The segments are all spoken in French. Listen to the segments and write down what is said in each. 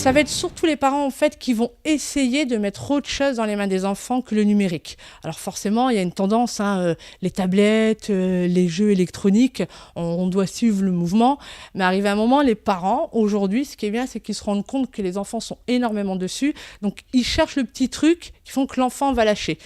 Ça va être surtout les parents en fait qui vont essayer de mettre autre chose dans les mains des enfants que le numérique. Alors forcément, il y a une tendance, les tablettes, les jeux électroniques, on doit suivre le mouvement. Mais arrivé à un moment, les parents, aujourd'hui, ce qui est bien, c'est qu'ils se rendent compte que les enfants sont énormément dessus. Donc ils cherchent le petit truc qui font que l'enfant va lâcher.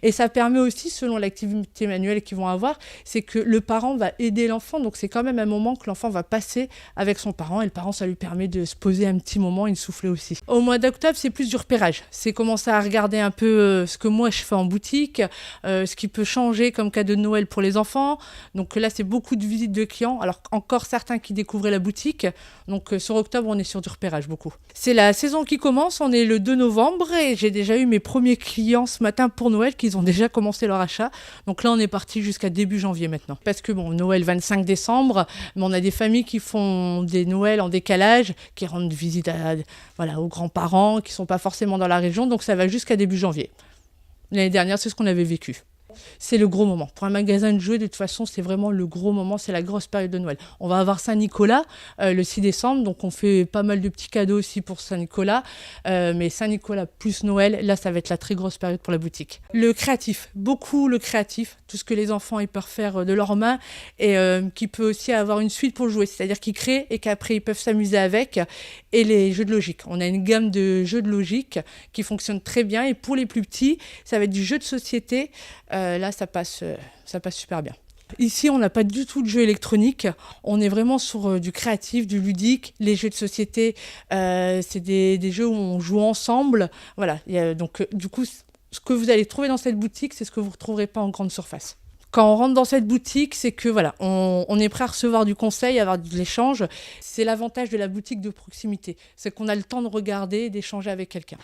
Et ça permet aussi, selon l'activité manuelle qu'ils vont avoir, c'est que le parent va aider l'enfant. Donc c'est quand même un moment que l'enfant va passer avec son parent. Et le parent, ça lui permet de se poser un petit moment et de souffler aussi. Au mois d'octobre, c'est plus du repérage. C'est commencer à regarder un peu ce que moi je fais en boutique, ce qui peut changer comme cadeau de Noël pour les enfants. Donc là, c'est beaucoup de visites de clients. Alors encore certains qui découvraient la boutique. Donc sur octobre, on est sur du repérage beaucoup. C'est la saison qui commence. On est le 2 novembre et j'ai déjà eu mes premiers clients ce matin pour Noël qui ont déjà commencé leur achat. Donc là, on est parti jusqu'à début janvier maintenant. Parce que bon, Noël 25 décembre, mais on a des familles qui font des Noëls en décalage, qui rendent visite aux grands-parents, qui ne sont pas forcément dans la région. Donc ça va jusqu'à début janvier. L'année dernière, c'est ce qu'on avait vécu. C'est le gros moment. Pour un magasin de jouets, de toute façon, c'est vraiment le gros moment, c'est la grosse période de Noël. On va avoir Saint-Nicolas le 6 décembre, donc on fait pas mal de petits cadeaux aussi pour Saint-Nicolas. Mais Saint-Nicolas plus Noël, là, ça va être la très grosse période pour la boutique. Le créatif, beaucoup le créatif, tout ce que les enfants ils peuvent faire de leurs mains et qui peut aussi avoir une suite pour jouer, c'est-à-dire qu'ils créent et qu'après ils peuvent s'amuser avec. Et les jeux de logique. On a une gamme de jeux de logique qui fonctionne très bien. Et pour les plus petits, ça va être du jeu de société. Là, ça passe super bien. Ici, on n'a pas du tout de jeux électroniques. On est vraiment sur du créatif, du ludique. Les jeux de société, c'est des jeux où on joue ensemble. Voilà. Donc, du coup, ce que vous allez trouver dans cette boutique, c'est ce que vous ne retrouverez pas en grande surface. Quand on rentre dans cette boutique, c'est que voilà, on est prêt à recevoir du conseil, à avoir de l'échange. C'est l'avantage de la boutique de proximité, c'est qu'on a le temps de regarder et d'échanger avec quelqu'un.